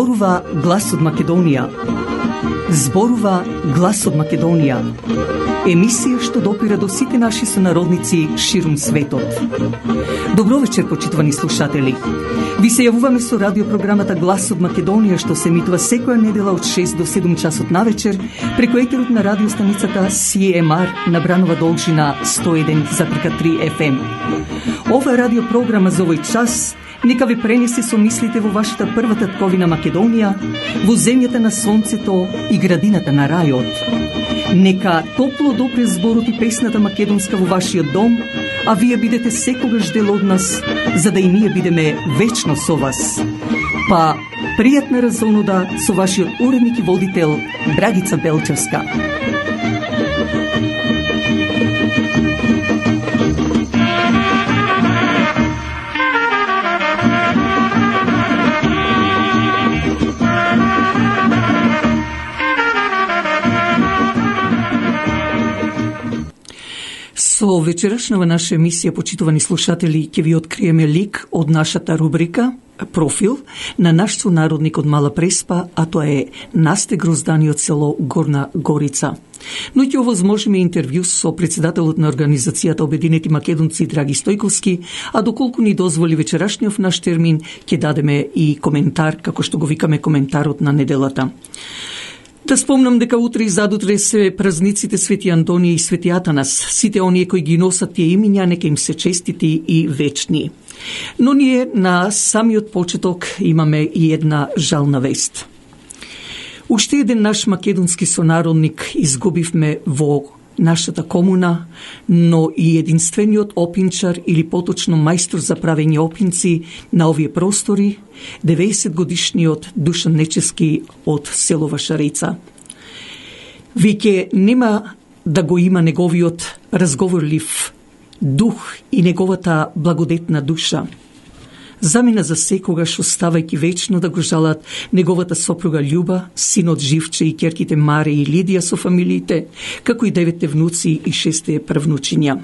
Зборува глас од Македонија. Зборува глас од Македонија. Емисија што допира до сите наши сонародници ширум светот. Добро вечер, почитувани слушатели. Ви се јавуваме со радиопрограмата Глас од Македонија, што се емитува секоја недела од 6 до 7 часот навечер преку етерот на радиостаницата CMR на Бранова должина 101,3 FM. Ова радиопрограма за овој час нека ви пренесе со мислите во вашата прва татковина Македонија, во земјата на сонцето и градината на рајот. Нека топло допре зборот и песната македонска во вашиот дом, а вие бидете секогаш дел од нас, за да и ние бидеме вечно со вас. Па, пријатна разонода со вашиот уредник и водител Драгица Белчевска. Со вечерашнава наша емисија, почитувани слушатели, ќе ви откриеме лик од нашата рубрика профил на наш сонародник од Мала Преспа, а тоа е Насте Гроздани од село Горна Горица. Но ќе овозможиме интервју со председателот на Организацијата Обединети македонци Драги Стојковски, а доколку ни дозволи вечерашниот наш термин, ќе дадеме и коментар, како што го викаме коментарот на неделата. Да спомнам дека утре и задутре се празниците Свети Антонија и Свети Атанас. Сите оние кои ги носат тие имиња, нека им се честити и вечни. Но ние на самиот почеток имаме и една жална вест. Уште еден наш македонски сонародник изгубивме во нашата комуна, но и единствениот опинчар или поточно мајстор за правење опинци на овие простори, 90-годишниот Душан Нечески од село Вашарица. Веќе нема да го има неговиот разговорлив дух и неговата благодетна душа. Замина за секогаш, оставајќи вечно да го жалат неговата сопруга Љуба, синот Живче и ќерките Маре и Лидија со фамилиите, како и 9 внуци и 6 правнучиња.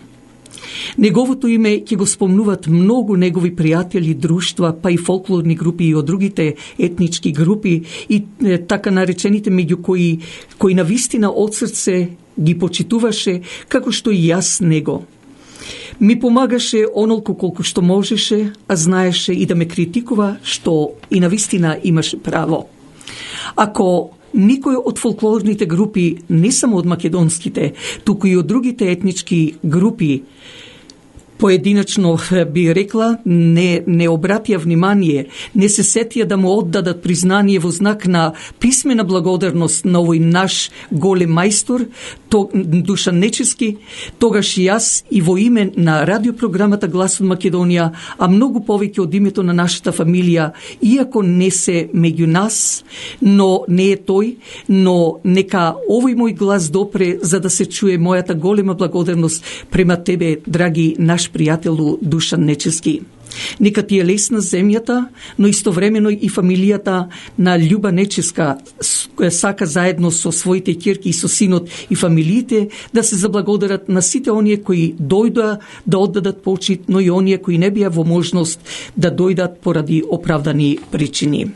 Неговото име ќе го спомнуват многу негови пријатели, друштва, па и фолклорни групи и од другите етнички групи и така наречените меѓу кои на вистина од срце ги почитуваше, како што и јас него. Ми помагаше онолку колку што можеше, а знаеше и да ме критикува, што и навистина имаше право. Ако никој од фолклорните групи, не само од македонските, туку и од другите етнички групи, поединачно би рекла, не обратија внимание, не се сетија да му оддадат признание во знак на писмена благодарност на овој наш голем мајстор, Душан Нечески, тогаш и јас и во име на радиопрограмата Глас од Македонија, а многу повеќе од името на нашата фамилија, иако не се меѓу нас, но не е тој, но нека овој мој глас допре за да се чуе мојата голема благодарност према тебе, драги наш пријателу Душан Нечески. Нека ти е лесна земјата, но истовремено и фамилијата на Љуба Неческа сака заедно со своите ќерки и со синот и фамилиите да се заблагодарат на сите оние кои дојда да оддадат почит, но и оние кои не бија во можност да дојдат поради оправдани причини.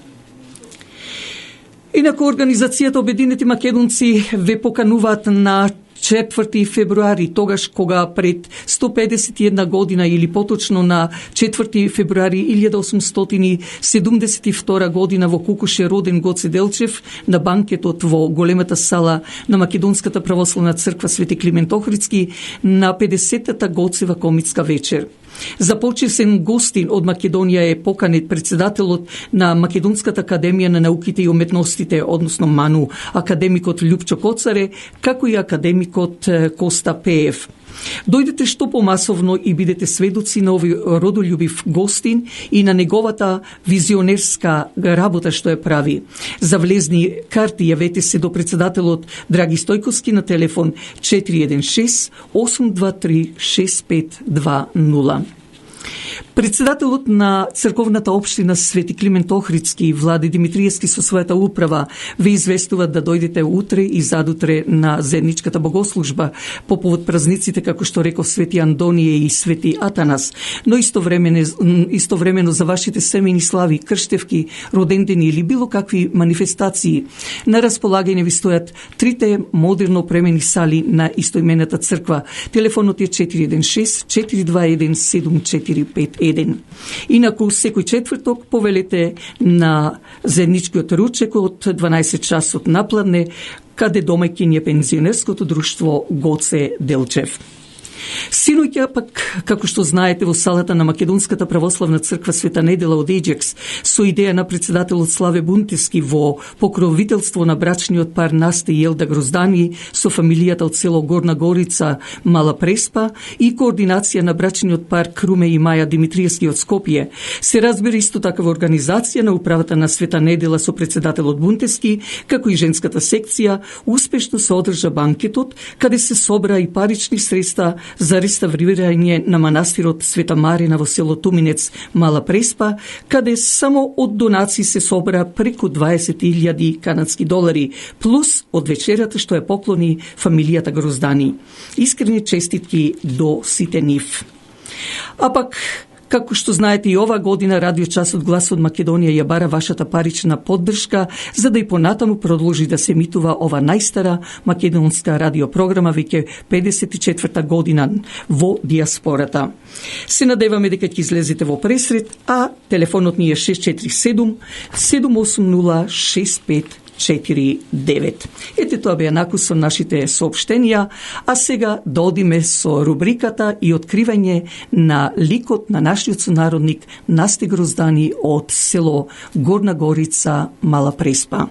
Инаку Организацијата Обединети македонци ве покануваат на 4 февруари, тогаш кога пред 151 година или поточно на 4 февруари 1872 година во Кукуше роден Гоце Делчев на банкетот во големата сала на Македонската православна црква Свети Климент Охридски на 50-та Гоцева комитска вечер. За почесен гостин од Македонија е поканет председателот на Македонската академија на науките и уметностите, односно МАНУ, академикот Љупчо Коцаре, како и академикот Коста Пеев. Дојдете што помасовно и бидете сведоци на овој родолюбив гостин и на неговата визионерска работа што ја прави. За влезни карти јавете се до председателот Драги Стојковски на телефон 416 823 6520. Председателот на црковната општина Свети Климент Охридски, Влади Димитриевски со својата управа ве известуваат да дојдете утре и задутре на заедничката богослужба по повод празниците, како што реков Свети Андонije и Свети Атанас, но истовремено за вашите семејни слави, крштевки, родендени или било какви манифестации. На располагање ви стојат трите модерно опремени сали на истоимената црква. Телефонот е 416 421 7451. Инаку, секој четврток повелете на заедничкиот ручек од 12 часот напладне, каде домаќин е пензионерското друштво Гоце Делчев. Синоќа пак, како што знаете, во салата на Македонската православна црква Света Недела од Еџекс, со идеја на председателот Славе Бунтевски во покровителство на брачниот пар Насте и Елда Гроздани со фамилијата од село Горна Горица, Мала Преспа и координација на брачниот пар Круме и Маја Димитриевски од Скопје, се разбира исто така во организација на управата на Света Недела со председателот Бунтевски, како и женската секција, успешно се одржа банкетот, каде се собра и парични средства за реставрирање на манастирот Света Марина во село Туминец, Мала Преспа, каде само од донации се собра преку 20.000 канадски долари, плюс од вечерата што ја поклони фамилијата Гроздани. Искрени честитки до сите нив. А пак, како што знаете, и ова година Радио Часот Глас од Македонија ја бара вашата парична поддршка, за да и понатаму продолжи да се емитува ова најстара македонска радиопрограма, веќе 54-та година во диаспората. Се надеваме дека ќе излезете во пресрет, а телефонот ни е 647 780 6549. Ете, тоа беа накусно нашите соопштенија, а сега да одиме со рубриката и откривање на ликот на нашиот сонародник Насте Гроздани од село Горна Горица, Мала Преспа.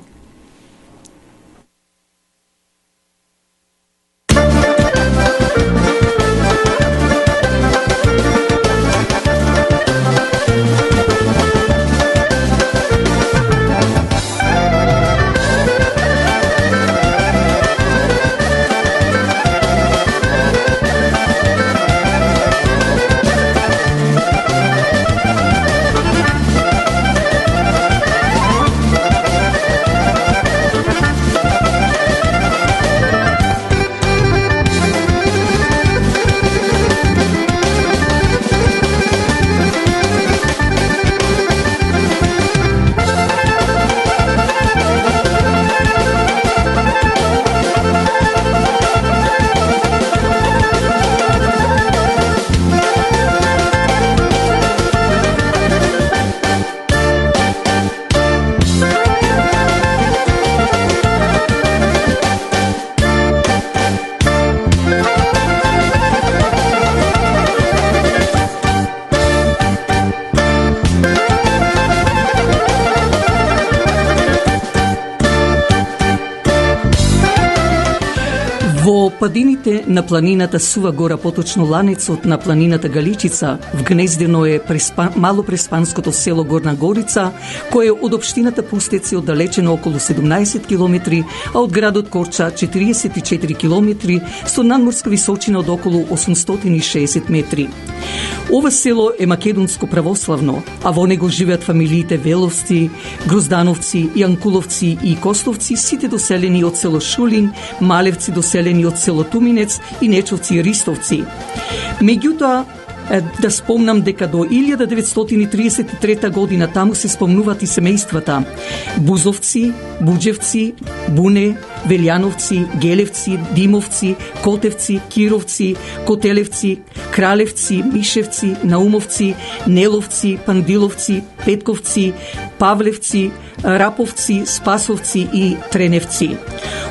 Во падините на планината Сува Гора, поточно ланецот на планината Галичица, вгнездено е малопреспанското село Горна Горица, кое од општината Пустеци оддалечено околу 17 километри, а од градот Корча 44 километри, со надморска височина од околу 860 метри. Ова село е македонско православно, а во него живеат фамилиите Веловци, Гроздановци, Јанкуловци и Костовци, сите доселени од село Шулин, Малевци доселени од село Туминец и Нечовци и Ристовци. Меѓутоа, да спомнам дека до 1933 година таму се спомнуваат и семејствата Бузовци, Буџевци, Буне, Велјановци, Гелевци, Димовци, Котевци, Кировци, Котелевци, Кралевци, Мишевци, Наумовци, Неловци, Пандиловци, Петковци, Павлевци, Раповци, Спасовци и Треневци.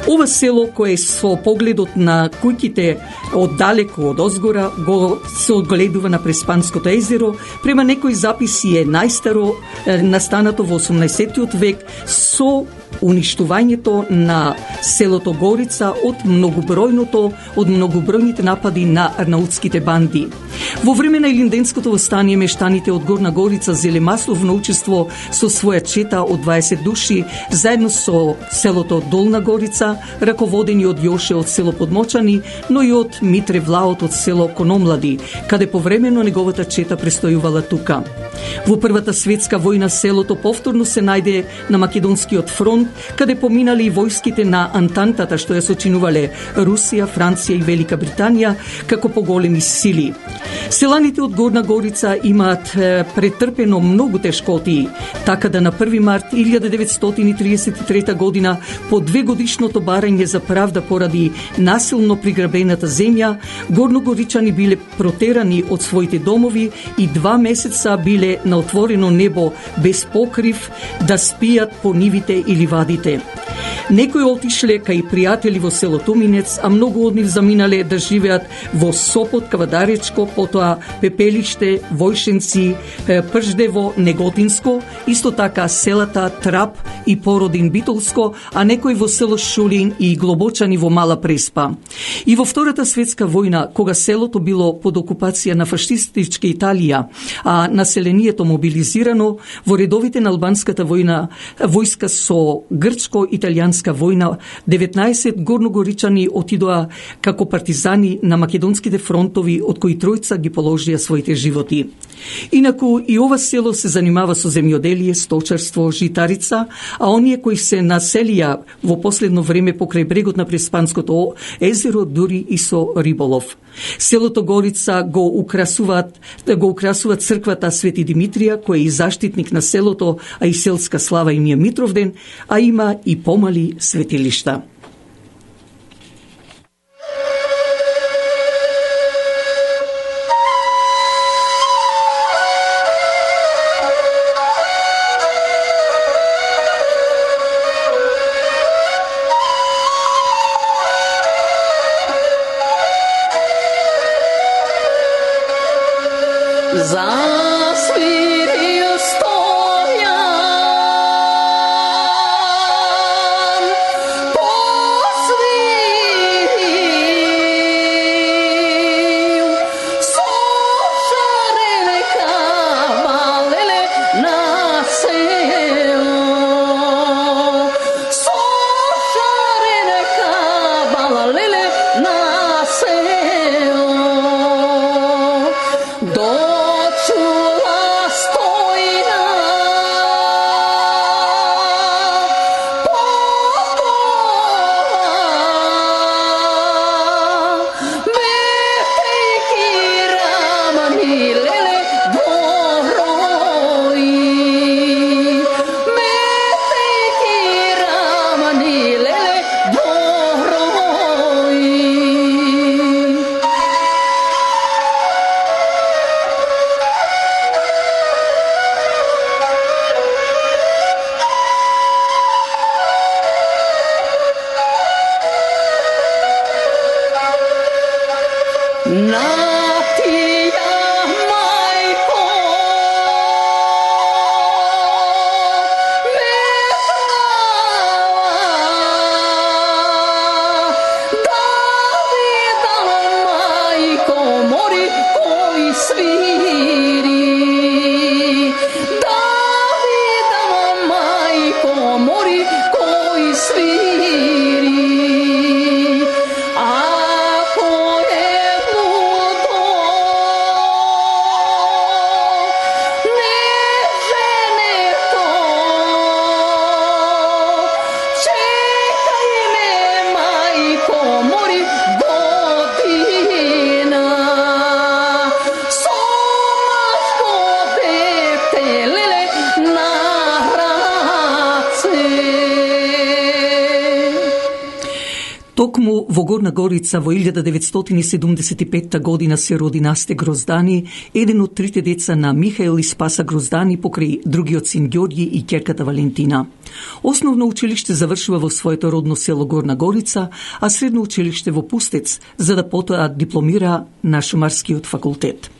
Ова село, кое со погледот на куќите оддалеку од озгора го се одгледува на Преспанското езеро, према некои записи е најстаро настанато во 18 век со уништувањето на селото Горица од многобројните напади на арнаутските банди. Во време на Илинденското восстание мештаните од Горна Горица зеле масовно учество со своја чета од 20 души, заедно со селото Долна Горица, раководени од Јоше од село Подмочани, но и од Митре Влаот од село Кономлади, каде повремено неговата чета престојувала тука. Во Првата светска војна селото повторно се најде на Македонскиот фронт, каде поминали и војските на Антантата, што ја сочинувале Русија, Франција и Велика Британија како поголеми сили. Селаните од Горна Горица имаат претрпено многу тешкоти, така да на 1 март 1933 година, по 2-годишното барање за правда поради насилно приграбената земја, горногоричани биле протерани од своите домови и 2 месеца биле на отворено небо без покрив да спијат по нивите и ливадите. Некои отишле кај пријатели во село Туминец, а многу од нив заминале да живеат во Сопот, Кавадаречко, потоа Пепелиште, Војшенци, Прждево, Неготинско, исто така селата Трап и Породин Битолско, а некои во село Шулин и Глобочани во Мала Преспа. И во Втората светска војна, кога селото било под окупација на фашистичка Италија, а населението мобилизирано, во редовите на албанската војска со грчко-италијанска војна, 19 горногоричани отидоа како партизани на македонските фронтови, од кои тројца ги положија своите животи. Инаку и ова село се занимава со земјоделие, сточарство, житарица, а оние кои се населија во последно време покрај брегот на Преспанското езеро, дури и со риболов. Селото Горица го украсуваат црквата Свети Димитрија, кој е и заштитник на селото, а и селска слава им е Митровден, а има и помали светилишта. Токму во Горна Горица во 1975 година се роди Насте Гроздани, еден од трите деца на Михаел и Спаса Гроздани покрај другиот син Ѓорѓи и ќерката Валентина. Основно училиште завршува во своето родно село Горна Горица, а средно училиште во Пустец, за да потоа дипломира на Шумарскиот факултет.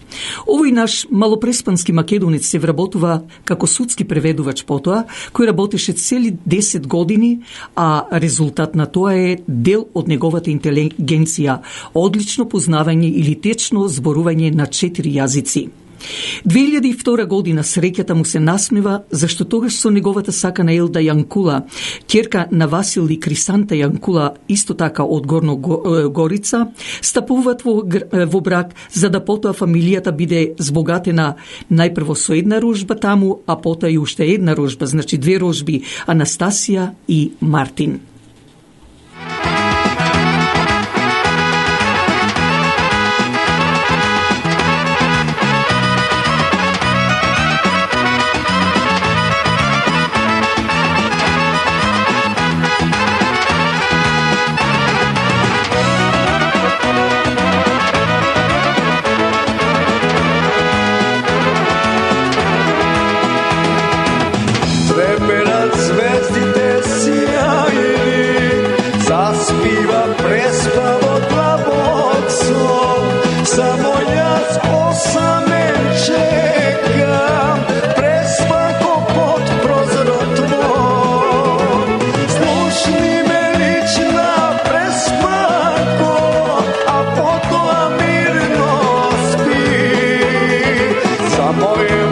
Овој наш малопреспански македонец се вработува како судски преведувач потоа, кој работеше цели 10 години, а резултат на тоа е дел од неговата интелигенција, одлично познавање или течно зборување на 4 јазици. 2002 година среќата му се насмева, зашто тогаш со неговата сакана Елда Јанкула, ќерка на Васил и Крисанта Јанкула, исто така од Горно Горица, стапуваат во брак, за да потоа фамилијата биде збогатена најпрво со една рожба таму, а потоа и уште една рожба, значи 2 рожби, Анастасија и Мартин. Moje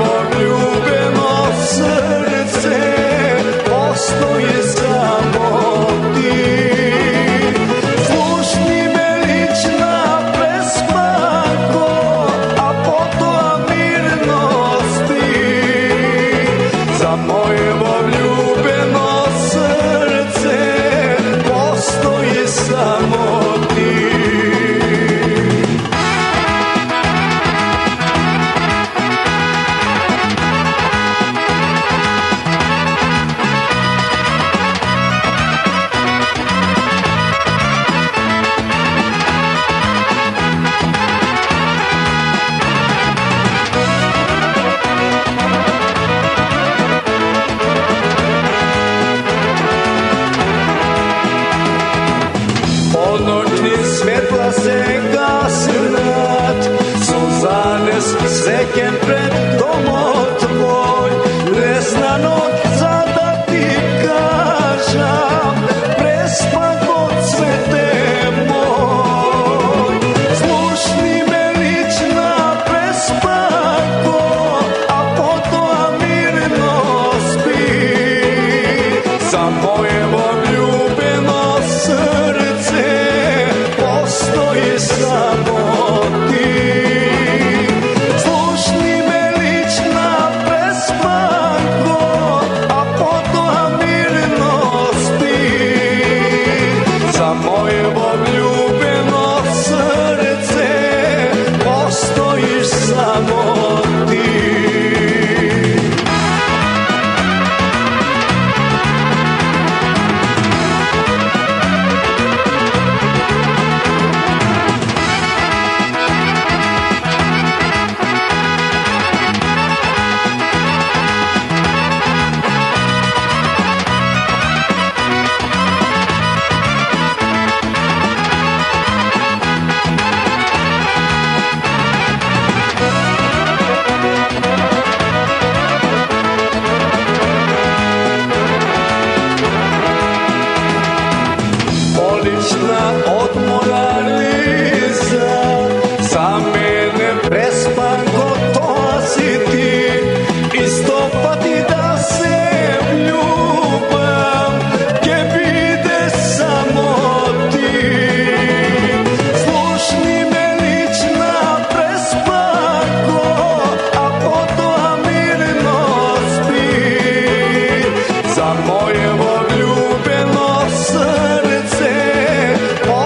vljubeno srce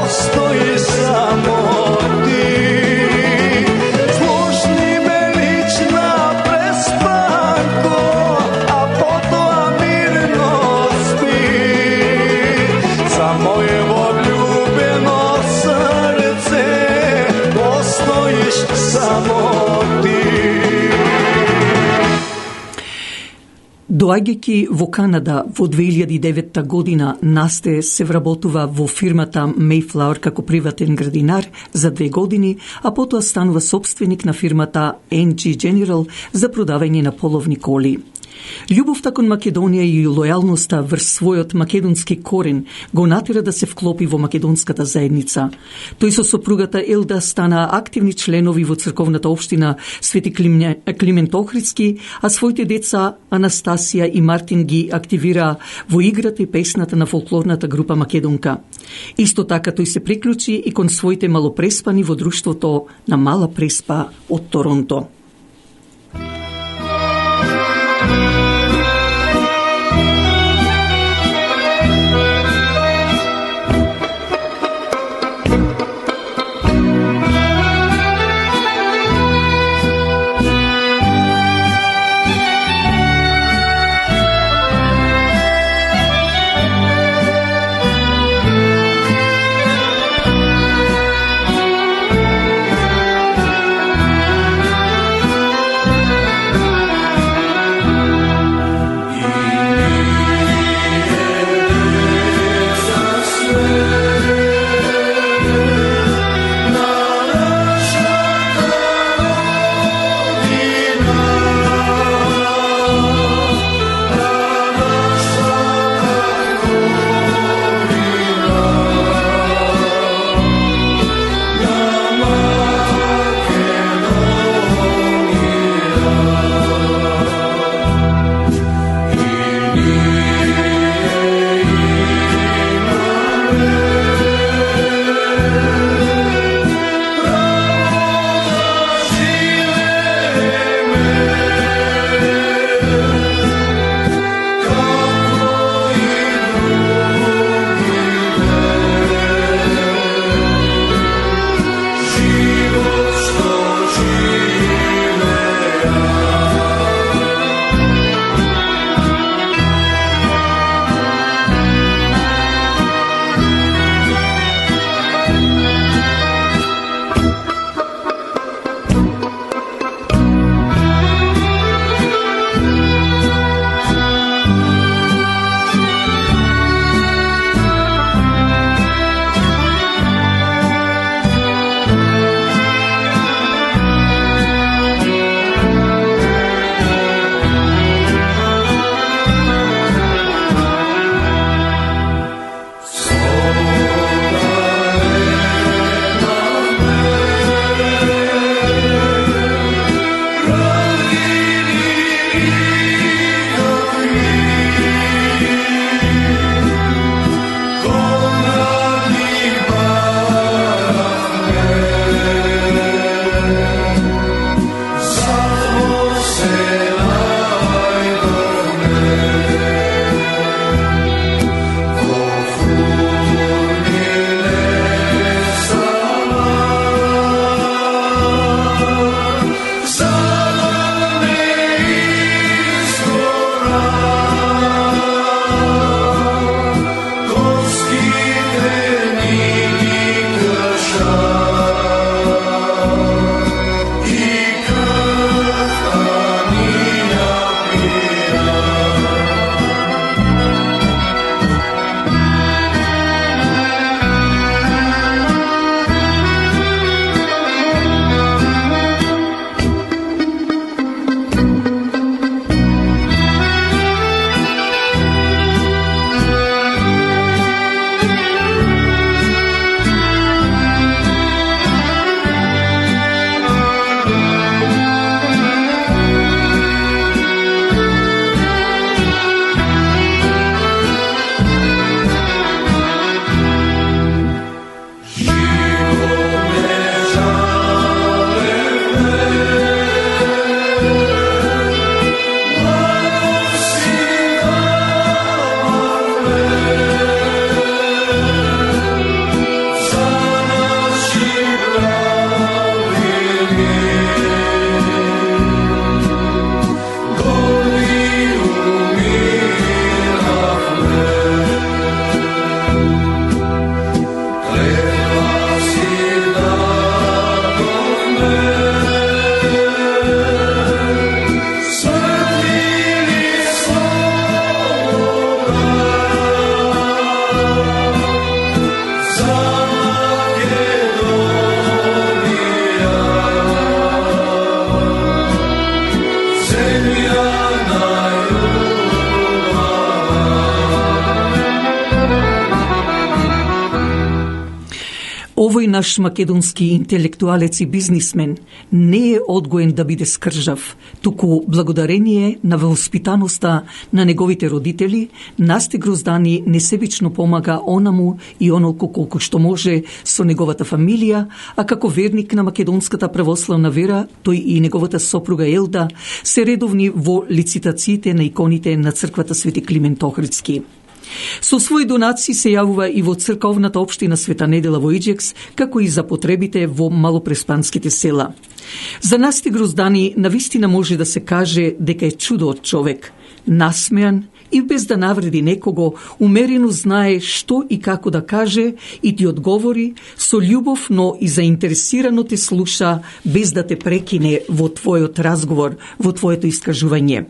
postoji Доаѓајќи во Канада во 2009 година, Насте се вработува во фирмата Mayflower како приватен градинар за 2 години, а потоа станува собственик на фирмата NG General за продавање на половни коли. Љубовта кон Македонија и лојалноста врз својот македонски корен го натера да се вклопи во македонската заедница. Тој со сопругата Елда стана активни членови во црковната општина Свети Климент Охридски, а своите деца Анастасија и Мартин ги активира во играта и песната на фолклорната група Македонка. Исто така тој се приклучи и кон своите малопреспани во друштвото на Мала Преспа од Торонто. Овој наш македонски интелектуалец и бизнисмен не е одгоен да биде скржав, туку благодарение на воспитаноста на неговите родители, Насте Гроздани несебично помага онаму и онолку колку што може со неговата фамилија, а како верник на македонската православна вера, тој и неговата сопруга Елда се редовни во лицитациите на иконите на црквата Свети Климент Охридски. Со своји донации се јавува и во црковната општина Света Недела во Иџекс, како и за потребите во малопреспанските села. За Насте Гроздани навистина може да се каже дека е чудо од човек, насмеан и без да навреди некого, умерено знае што и како да каже и ти одговори со љубов, но и заинтересирано те слуша без да те прекине во твојот разговор, во твоето искажување.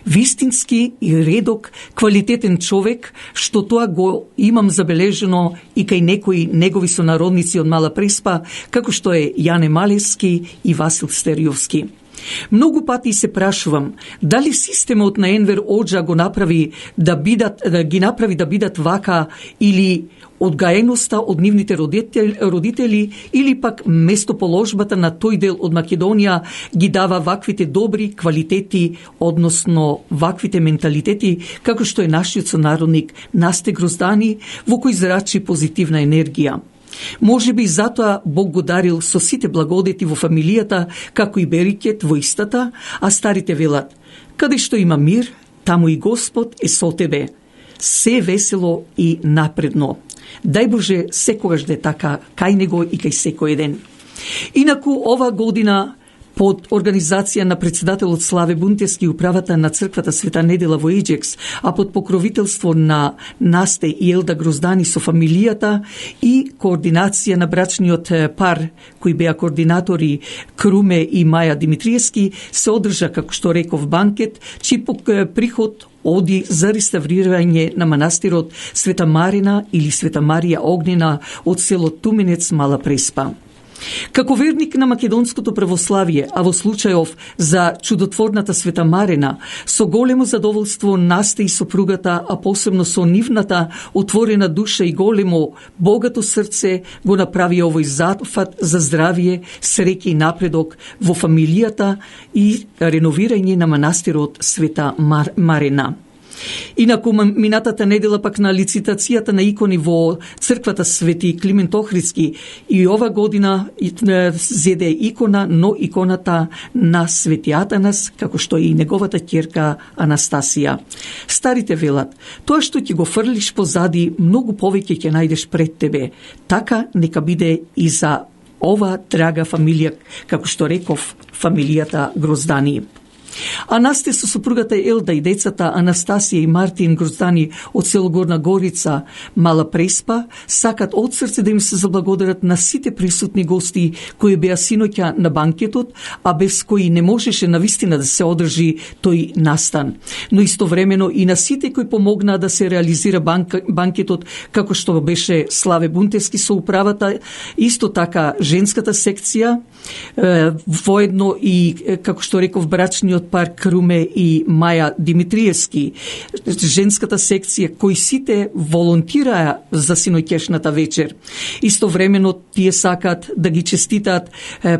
Вистински и редок, квалитетен човек, што тоа го имам забележено и кај некои негови сонародници од Мала Преспа, како што е Јане Малевски и Васил Стериовски. Многу пати се прашувам дали системот на Енвер Оџа го направи да бидат вака или одгаеноста од нивните родители или пак местоположбата на тој дел од Македонија ги дава ваквите добри квалитети, односно ваквите менталитети, како што е нашиот сонародник Насте Гроздани, во кој зрачи позитивна енергија. Може би затоа Бог го дарил со сите благодети во фамилијата, како и берикет во истата, а старите велат: каде што има мир, таму и Господ е со тебе. Се весело и напредно. Дај Боже секогаш да е така кај него и кај секој еден. Инаку ова година под организација на председателот Славе Бунтевски и управата на црквата Света Недела во Иџекс, а под покровителство на Насте и Елда Гроздани со фамилијата и координација на брачниот пар, кои беа координатори Круме и Маја Димитриевски, се одржа, како што реков, банкет, чиј приход оди за реставрирање на манастирот Света Марина или Света Марија Огнена од село Туменец, Мала Преспа. Како верник на македонското православие, а во случајов за чудотворната Света Марина, со големо задоволство Насте и сопругата, а посебно со нивната отворена душа и големо богато срце, го направи овој зафат за здравие, среќа и напредок во фамилијата и реновирање на манастирот Света Марина. Инаку минатата недела пак на лицитацијата на икони во црквата Свети Климент Охридски и ова година зеде икона, но иконата на Свети Атанас, како што и неговата ќерка Анастасија. Старите велат: тоа што ќе го фрлиш позади, многу повеќе ќе најдеш пред тебе. Така нека биде и за ова драга фамилија, како што реков, фамилијата Гроздани. А Насте со сопругата Елда и децата Анастасија и Мартин Гроздани од село Горна Горица, Мала Преспа, сакат од срце да им се заблагодарат на сите присутни гости кои беа синоќа на банкетот, а без кои не можеше навистина да се одржи тој настан. Но истовремено и на сите кои помогнаа да се реализира банкетот, како што беше Славе Бунтевски со управата, исто така женската секција, воедно и, како што реков, брачниот пар Круме и Маја Димитриевски, женската секција, кои сите волонтираа за синоќешната вечер. Истовремено тие сакат да ги честитаат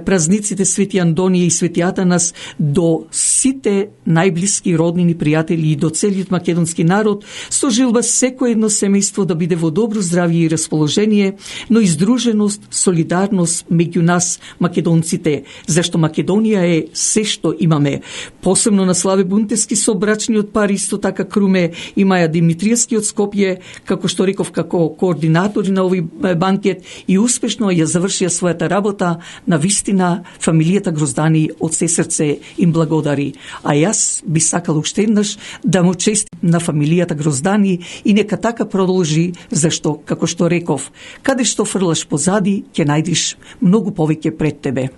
празниците Свети Андонија и Свети Атанас до сите најблиски роднини, пријатели и до целиот македонски народ, со желба секој едно семејство да биде во добро здравје и расположение, но и здруженост, солидарност меѓу нас македонците, зашто Македонија е се што имаме. Посебно на Славе Бунтевски со брачниот пар, исто така Круме и Маја Димитриевски од Скопје, како што реков, како координатори на овој банкет и успешно ја завршија својата работа. На вистина фамилијата Гроздани од се срце им благодари. А јас би сакал уште еднаш да му честитам на фамилијата Гроздани и нека така продолжи, зашто, како што реков, каде што фрлаш позади, ќе најдеш многу повеќе пред тебе.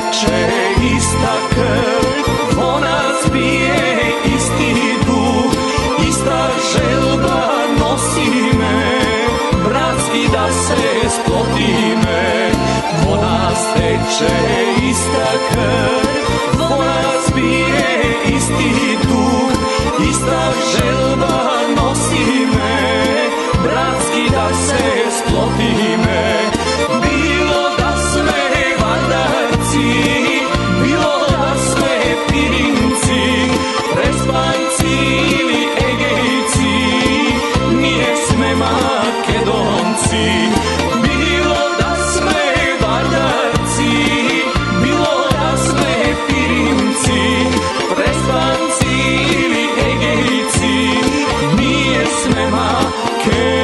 teče ista krv, vo nas bije isti duh, ista želba nosi me, bratski da se splotime. Vo nas teče ista krv, vo nas bije isti duh, ista želba nosi me, bratski da se splotime. Bilo da sme vardarci, bilo da sme pirinci, prespanci ili egejci, nije sme Makedonci. Bilo da sme vardarci, bilo da sme pirinci, prespanci ili egejci, nije sme Makedonci.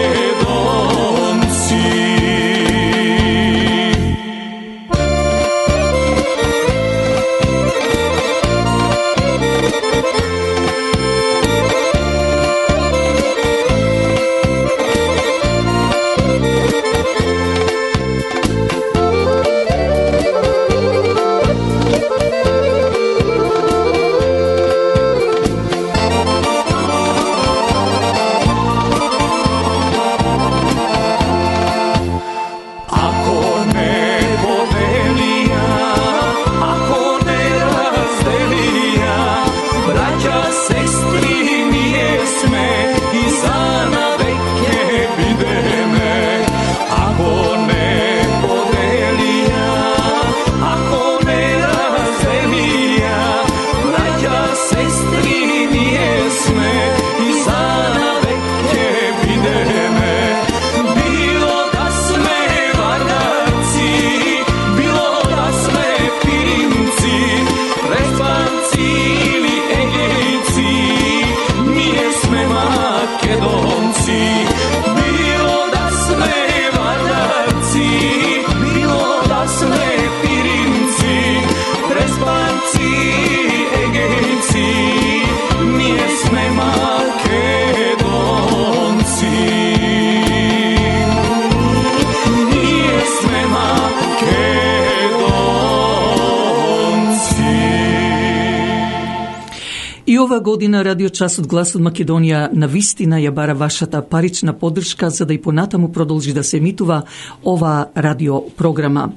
И ова година радиочасот Глас од Македонија навистина ја бара вашата парична поддршка за да и понатаму продолжи да се емитува ова радиопрограма.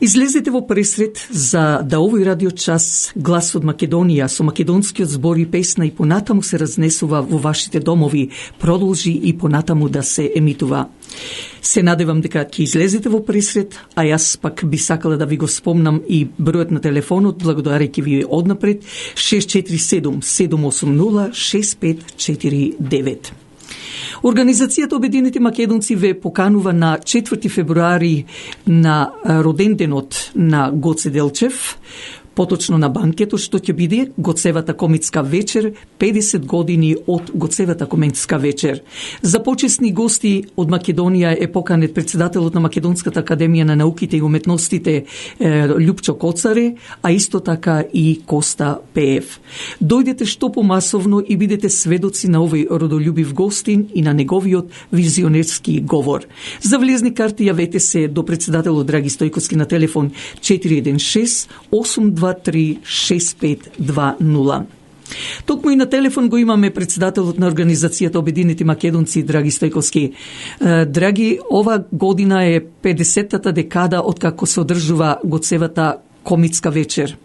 Излезете во пресред за да овој радиочас Глас од Македонија со македонскиот збор и песна и понатаму се разнесува во вашите домови, продолжи и понатаму да се емитува. Се надевам дека ќе излезете во пресред, а јас пак би сакала да ви го спомнам и бројот на телефонот, благодарејќи ви однапред, 647-780-6549. Организацијата Обединети македонци ве поканува на 4 февруари на роденденот на Гоце Делчев, поточно на банкетот што ќе биде Гоцевата комитска вечер, 50 години од Гоцевата комитска вечер. За почесни гости од Македонија е поканет председателот на Македонската академија на науките и уметностите Љупчо Коцаре, а исто така и Коста Пеев. Дојдете што помасовно и бидете сведоци на овој родолюбив гостин и на неговиот визионерски говор. За влезни карти јавете се до председателот Драги Стојковски на телефон 416 823 6520. Токму и на телефон го имаме председателот на Организацијата Обединети македонци Драги Стојковски. Драги, ова година е 50-та декада од како се одржува Гоцевата комитска вечер.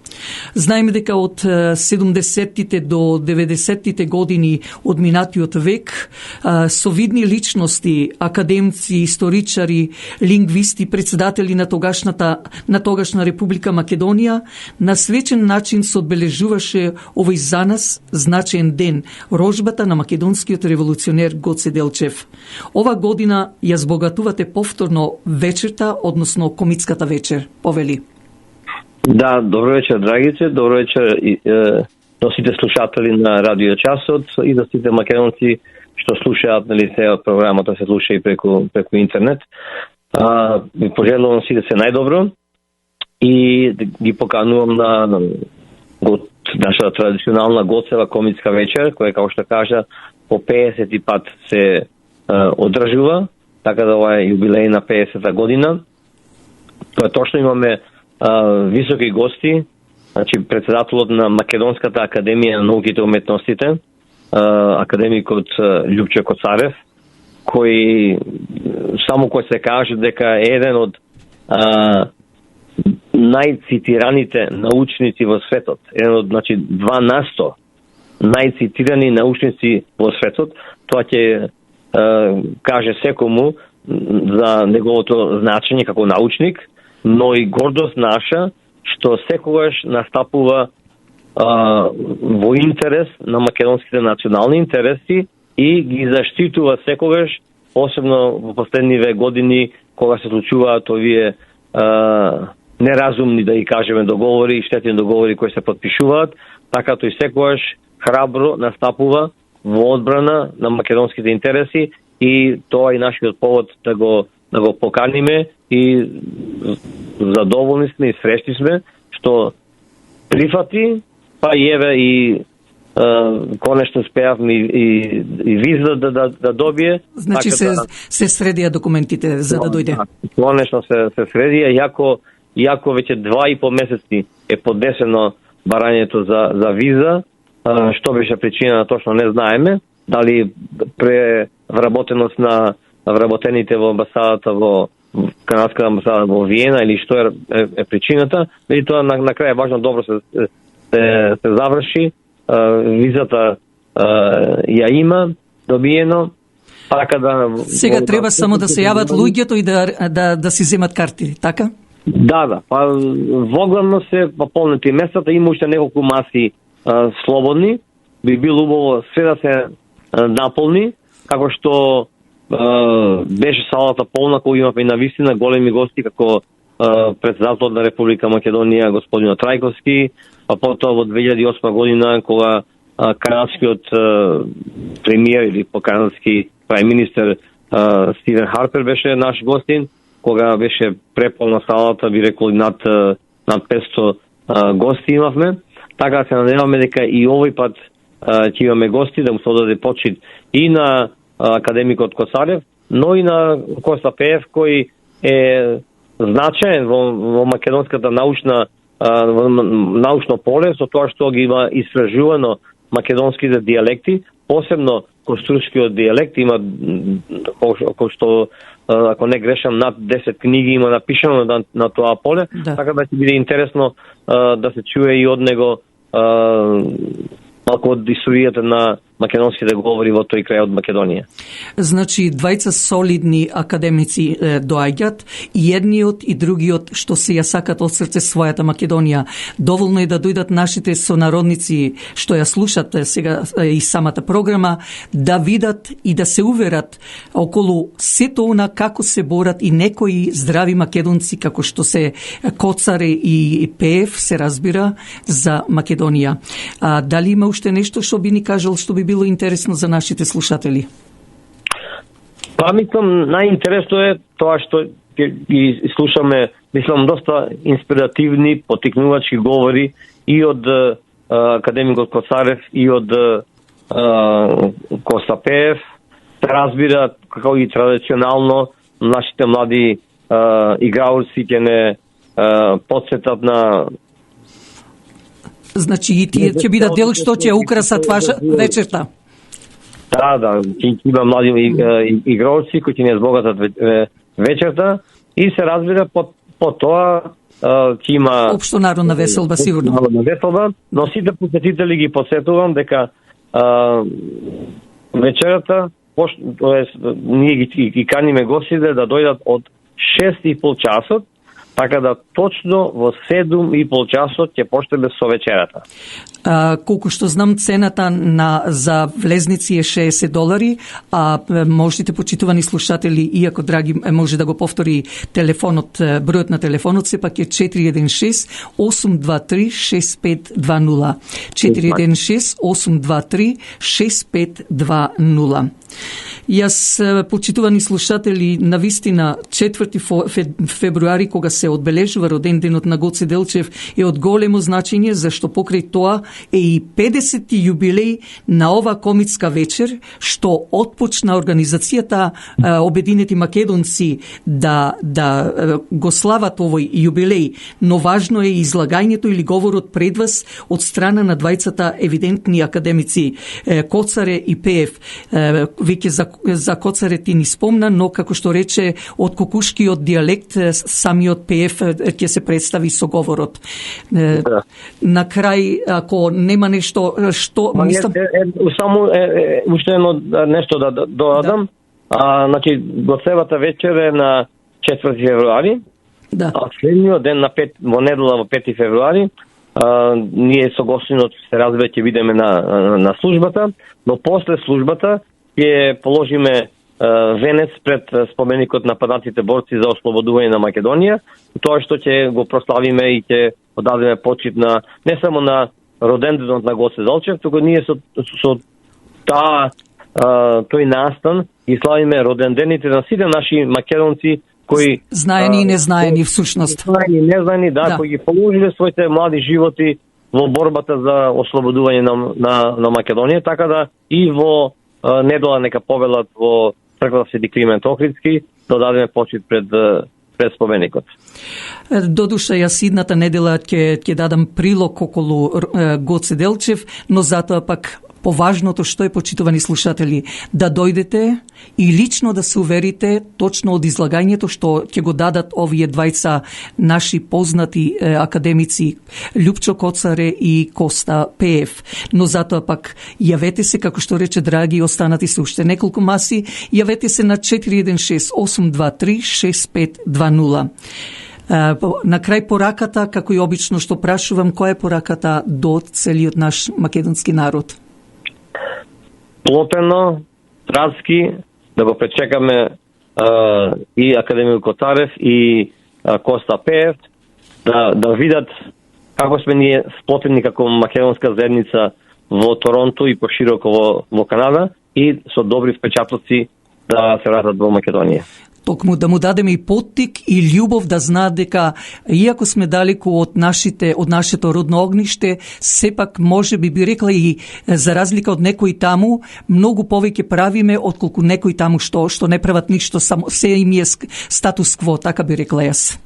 Знаеме дека од 70-тите до 90-тите години од минатиот век со видни личности, академци, историчари, лингвисти, председатели на тогашна Република Македонија, на свечен начин се одбележуваше овој за нас значаен ден, рожбата на македонскиот револуционер Гоце Делчев. Ова година ја збогатувате повторно вечерта, односно комитската вечер. Повели. Да, добро вечер, драгице, добро вечер до сите слушатели на радиочасот и до сите македонци што слушаат, нели, се програмата се слуша и преку интернет. Ви пожелувам сите се најдобро и ги поканувам на нашата традиционална Гоцева комитска вечер, која, како што кажа, по 50 пат се одржува, така да ова е јубилеј на 50-та година. Тоа точно имаме високи гости, значи председателот на Македонската академија на науките и уметностите, академикот Љупчо Коцарев, кој само кој се каже дека е еден од најцитираните научници во светот, еден од 2% најцитирани научници во светот, тоа ќе каже секому за неговото значење како научник, но и гордост наша што секогаш настапува во интерес на македонските национални интереси и ги заштитува секогаш, посебно во последниве години кога се случуваат овие неразумни, да ги кажеме, договори и штетни договори кои се подпишуваат, така тој секогаш храбро настапува во одбрана на македонските интереси и тоа е нашиот повод да го поканиме и задоволни сме и среќни сме што прифати, па и еве и конечно спеавме и виза да добие. Значи така се средија документите за да дојде. Конечно се средија, иако веќе 2,5 месеци е поднесено барањето за виза, што беше причина точно не знаеме, дали превработеност на вработените во амбасадата во канадската амбасада во Виена или што е причината, и тоа на крај важно добро се заврши, визата ја има добиено, така да сега треба само да се јават луѓето и да си земат карти, така? Да, па воглавно се пополнети местата, има уште неколку маси слободни, би било убаво се да се наполни, како што беше салата полна, кога имаме и навистина големи гости, како председателот на Република Македонија, господин Трајковски, а потоа во 2008 година, кога канадскиот премиер или по-канадски прај министер Стивен Харпер беше наш гостин, кога беше преполна салата, би рекол над 500 гости имавме. Така се надеваме дека и овој пат ќе имаме гости, да му се одаде почит и на академикот Коцарев, но и на Коста Пеев, кој е значаен во македонската научно поле, со тоа што ги има истражувано македонските дијалекти, посебно костурскиот дијалект, има, кој што, ако не грешам, над 10 книги има напишано на тоа поле, да. Така да ќе биде интересно да се чуе и од него малку од историјата на македонските говори во тој крај од Македонија. Значи, двајца солидни академици доаѓат, и едниот и другиот што се ја сакат од срце својата Македонија. Доволно е да дојдат нашите сонародници што ја слушат сега и самата програма, да видат и да се уверат околу сето она како се борат и некои здрави македонци како што се Коцаре и Пеев, се разбира, за Македонија. Дали има уште нешто што би ни кажал, што би било интересно за нашите слушатели? Па мислам, најинтересно е тоа што ги слушаме, мислам, доста инспиративни, потикнувачки говори и од академикот Коцарев и од Коста Пеев. Се разбира како и традиционално нашите млади играурци ќе не подсетат на. Значи и тие ќе бидат дел што ќе украсат ваша вечерта. Да, ќе има млади игралци кои ќе не збогатат вечерта и се разбира по тоа ќе има општонародна веселба сигурно. Но сите посетители ги посетувам дека вечерата ние ги каниме гостите да дојдат од 6:30 часот, така да точно во 7:30 часот ќе почнеме со вечерата. Колку што знам, цената за влезници е $60, а можете, почитувани слушатели, иако драги, може да го повтори телефонот, бројот на телефонот сепак е 416-823-6520. 416-823-6520. Јас, почитувани слушатели, навистина 4 февруари, кога се одбележува роденденот на Гоце Делчев, е од големо значење, зашто покрај тоа е и 50-ти јубилеј на ова комитска вечер, што отпочна организацијата Обединети македонци да го слават овој јубилеј, но важно е излагањето или говорот пред вас од страна на двајцата евидентни академици Коцаре и Пеев. Веќе за Коцаре ти ни спомна, но како што рече од кокушкиот дијалект самиот Пеев ќе се представи со говорот. Да. На крај, ако нема нешто што мислам само уште едно нешто да додадам. Значи Гоцевата вечер е на 4 февруари. Да. А следниот ден во недела во 5 февруари ние со гостинот се разбере ќе бидеме на службата, но после службата ќе положиме венец пред споменикот на паднатите борци за ослободување на Македонија, тоа што ќе го прославиме и ќе одадеме почит на не само на роденденот на Гоце Делчев, туку ние со тој настан и славиме родендените на сите наши македонци кои знаени и незнаени всушност. Знаени и незнаени, да, кои ги положиле своите млади животи во борбата за ослободување на Македонија, така да и во недела нека повелат во црквата Свети Климент Охридски да дадеме почит пред споменикот. Додуша јас идната недела ќе дадам прилог околу Гоце Делчев, но затоа пак поважното што е, почитувани слушатели, да дојдете и лично да се уверите точно од излагањето што ќе го дадат овие двајца наши познати академици Љупчо Коцаре и Коста Пеев. Но затоа пак јавете се, како што рече Драги, останати се уште неколку маси, јавете се на 416-823-6520. На крај пораката, како и обично што прашувам, која е пораката до целиот наш македонски народ? Плотено, братски, да го пречекаме и академик Коцарев и Коста Пеев, да видат како сме ние сплотени како македонска заедница во Торонто и пошироко во Канада и со добри впечатоци да се вратат во Македонија. Токму да му дадеме и поттик и љубов да знаат дека иако сме далеку од нашето родно огниште, сепак може би рекла и за разлика од некои таму, многу повеќе правиме отколку некои таму што не прават ништо, само се им е статус кво, така би рекла јас.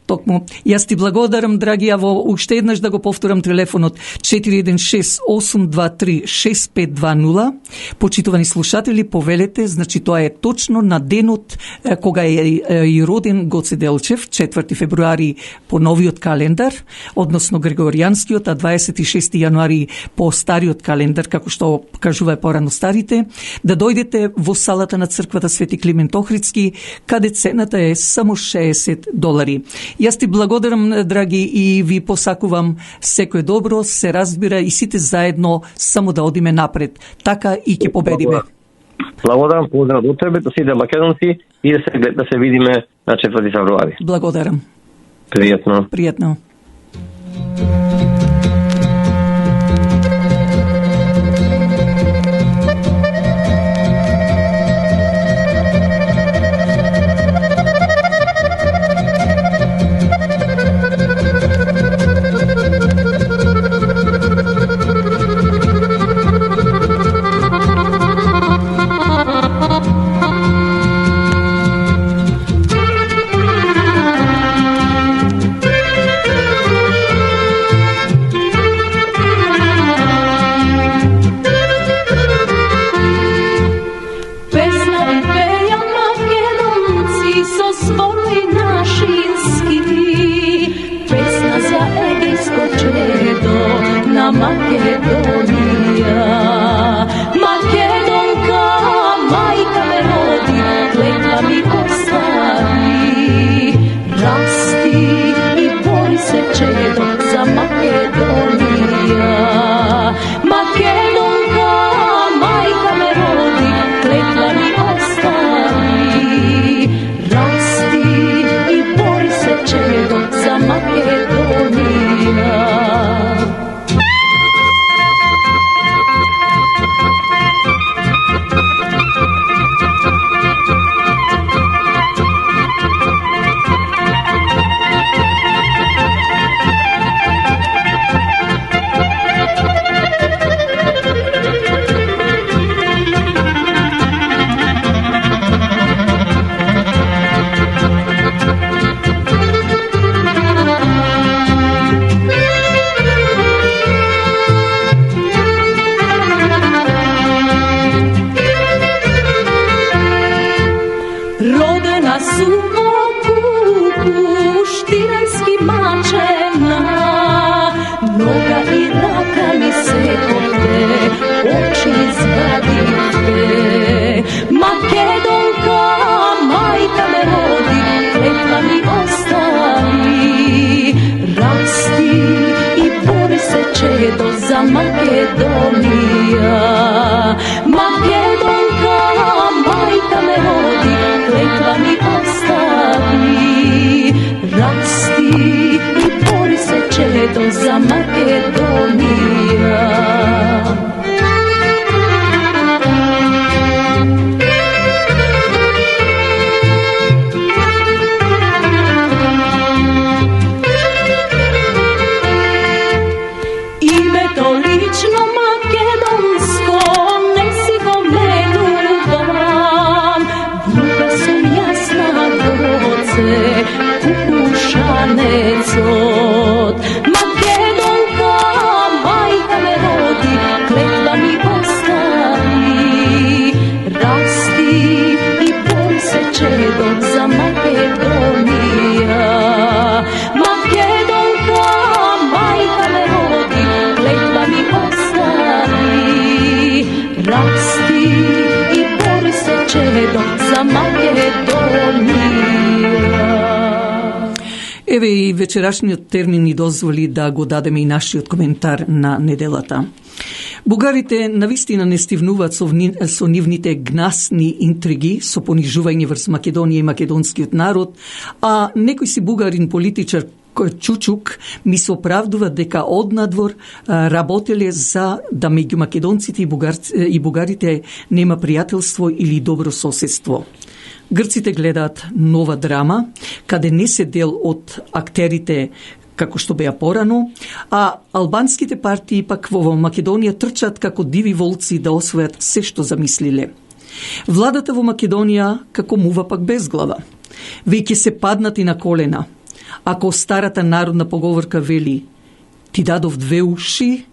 Токму. Јас ти благодарам, драги, во уште еднаш да го повторам телефонот 416-823-6520. Почитувани слушатели, повелете, значи тоа е точно на денот кога е и роден Гоце Делчев, 4 февруари по новиот календар, односно Григоријанскиот, а 26 јануари по стариот календар, како што кажува порано старите, да дојдете во салата на црквата Свети Климент Охридски, каде цената е само $60. Јас ти благодарам, драги, и ви посакувам секое добро, се разбира и сите заедно само да одиме напред. Така и ќе победиме. Благодарам, поздрав до тебе, до сите македонци и да се видиме на 4 февруари. Благодарам. Пријатно. Пријатно. Еве и вечерашниот термин ни дозволи да го дадеме и нашиот коментар на неделата. Бугарите навистина не стивнуваат со нивните гнасни интриги, со понижување врз Македонија и македонскиот народ, а некој си бугарин политичар Чучук ми се оправдува дека однадвор работеле за да меѓу македонците и бугарите нема пријателство или добро соседство. Грците гледаат нова драма, каде не се дел од актерите како што беа порано, а албанските партии пак во Македонија трчат како диви волци да освојат се што замислиле. Владата во Македонија како мува пак без глава. Веќе се паднати на колена. Ако старата народна поговорка вели ти дадов 2 уши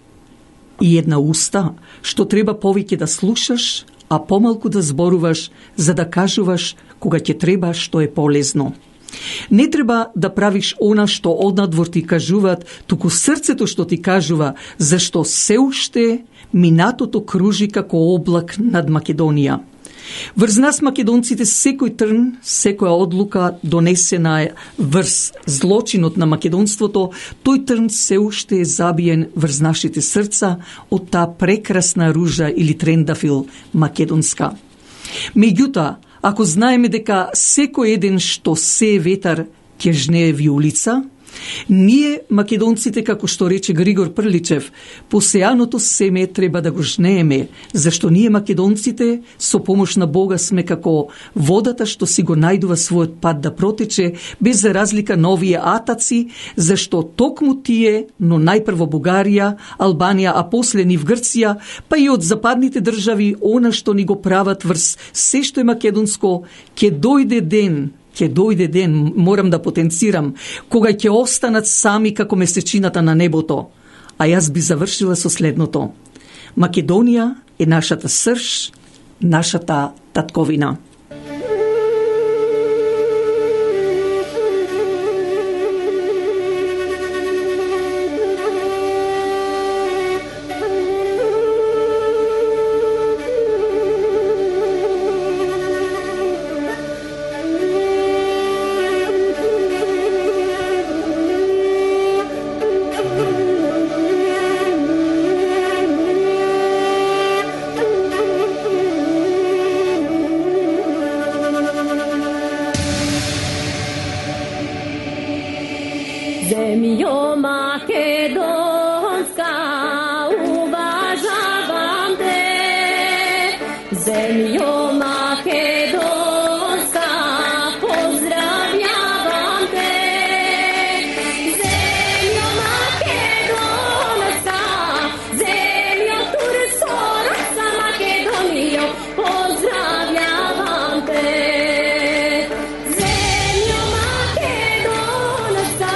и 1 уста, што треба повеќе да слушаш, а помалку да зборуваш, за да кажуваш кога ќе треба што е полезно. Не треба да правиш она што однадвор ти кажуваат, туку срцето што ти кажува, зашто се уште минатото кружи како облак над Македонија. Врз нас македонците секој трн, секоја одлука донесена врз злочинот на македонството, тој трн се уште е забиен врз нашите срца од таа прекрасна ружа или трендафил македонска. Меѓутоа, ако знаеме дека секој еден што се ветар ќе жнее виолица, ние, македонците, како што рече Григор Прличев, посеаното семе треба да го жнееме, зашто ние, македонците, со помош на Бога сме како водата што си го најдува својот пат да протече, без разлика на овие атаци, зашто токму тие, но најпрво Бугарија, Албанија, а после нив Грција, па и од западните држави, она што ни го прават врз се што е македонско, ќе дојде ден, морам да потенцирам, кога ќе останат сами како месечината на небото. А јас би завршила со следното. Македонија е нашата срж, нашата татковина. Zemljo makedonska, uvažavam te. Zemljo makedonska, pozdravljavam te. Zemljo makedonska, zemljo turskorodca Makedonijo, pozdravljavam te. Zemljo makedonska,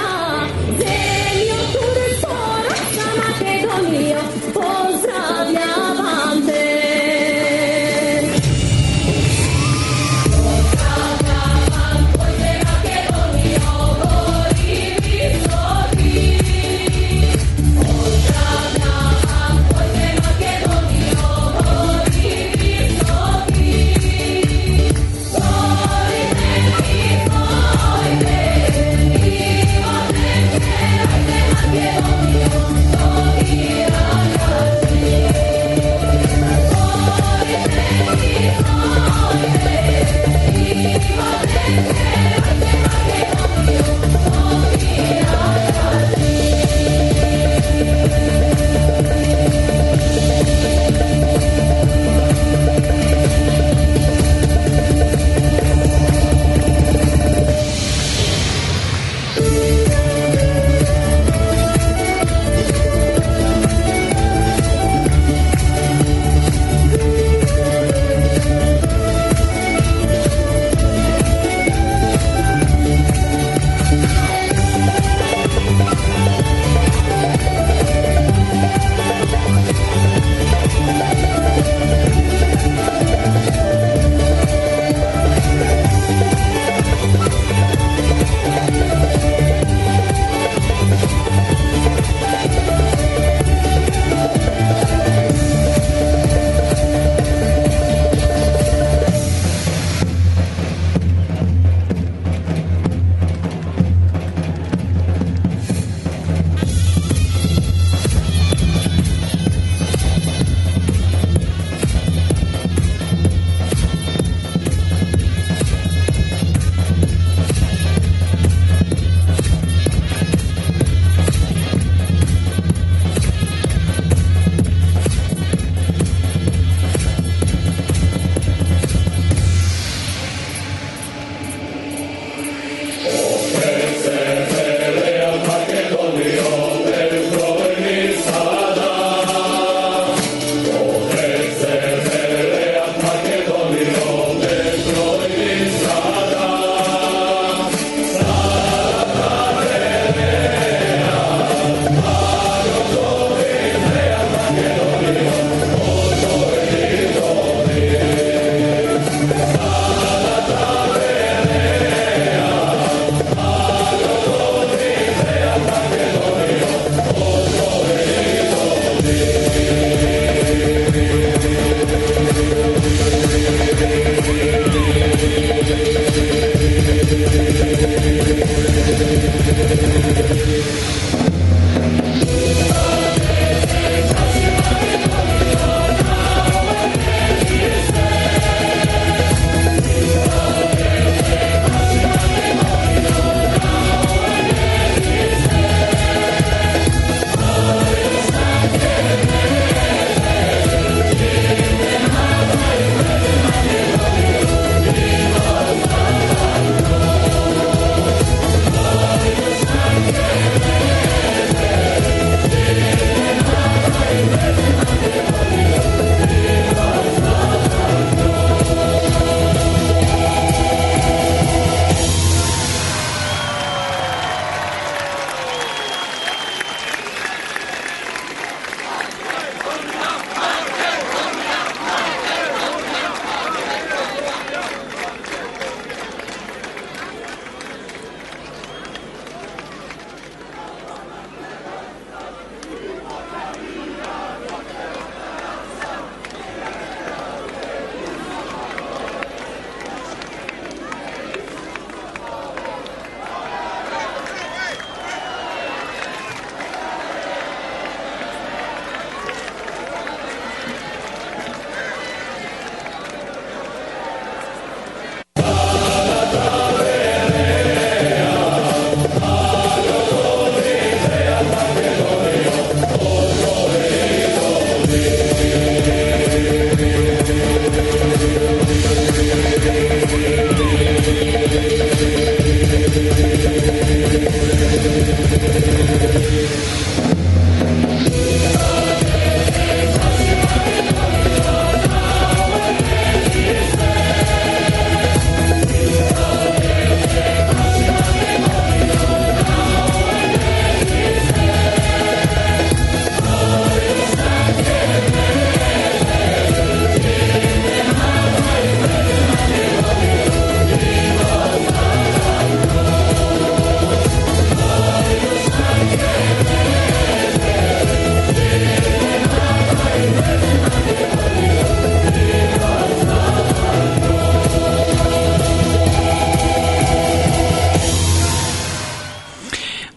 zemljo turskorodca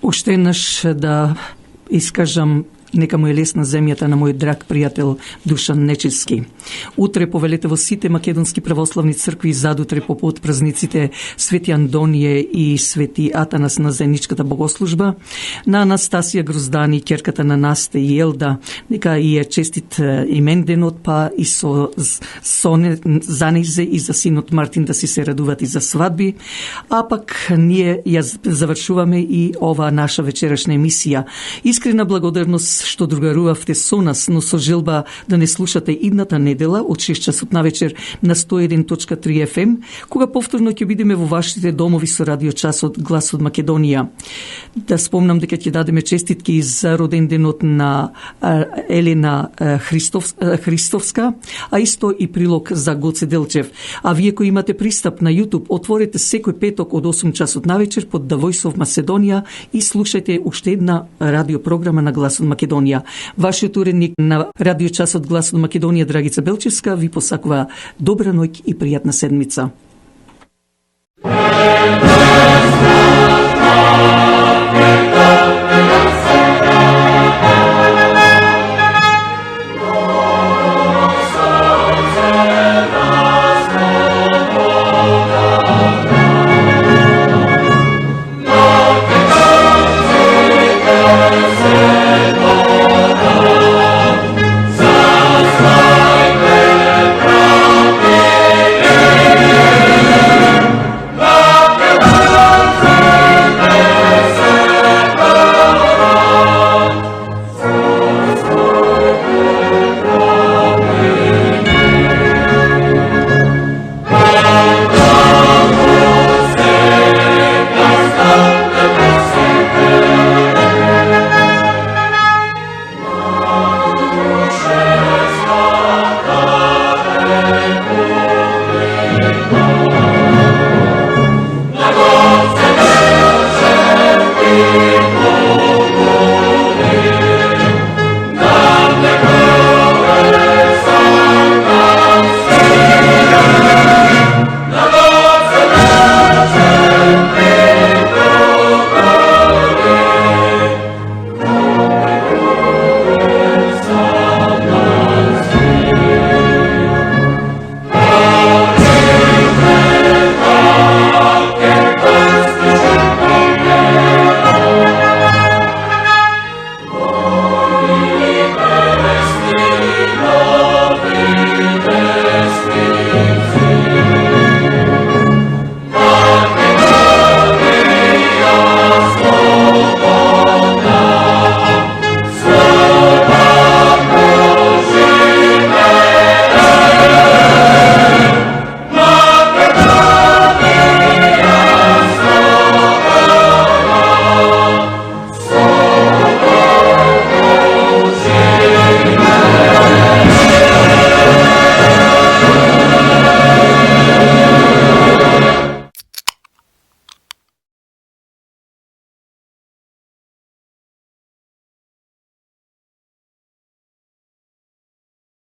Уште еднаш да искажам нека му е лесна земјата на мој драг пријател Душан Нечевски. Утре повелете во сите македонски православни цркви задутре попод празниците Свети Андоние и Свети Атанас на заедничката богослужба, на Анастасија Гроздани, ќерката на Насте и Елда, нека и е честит имен денот, па и за нејзе и за синот Мартин да си се радуват и за свадби, а пак ние ја завршуваме и ова наша вечерашна емисија. Искрена благодарност што другарувавте со нас, но со желба да не слушате идната недела од 6 часот навечер на 101.3 FM, кога повторно ќе бидеме во вашите домови со радиочасот Глас од Македонија. Да спомнам дека ќе дадеме честитки за роден денот на Елена Христовска, а исто и прилог за Гоце Делчев. А вие кои имате пристап на YouTube, отворете секој петок од 8 часот навечер под The Voice of Macedоnia и слушајте уште една радиопрограма на Глас од Македонија. Вашиот уредник на радиочасот Глас од Македонија, Драгица Белчевска, ви посакува добра ноќ и пријатна седмица.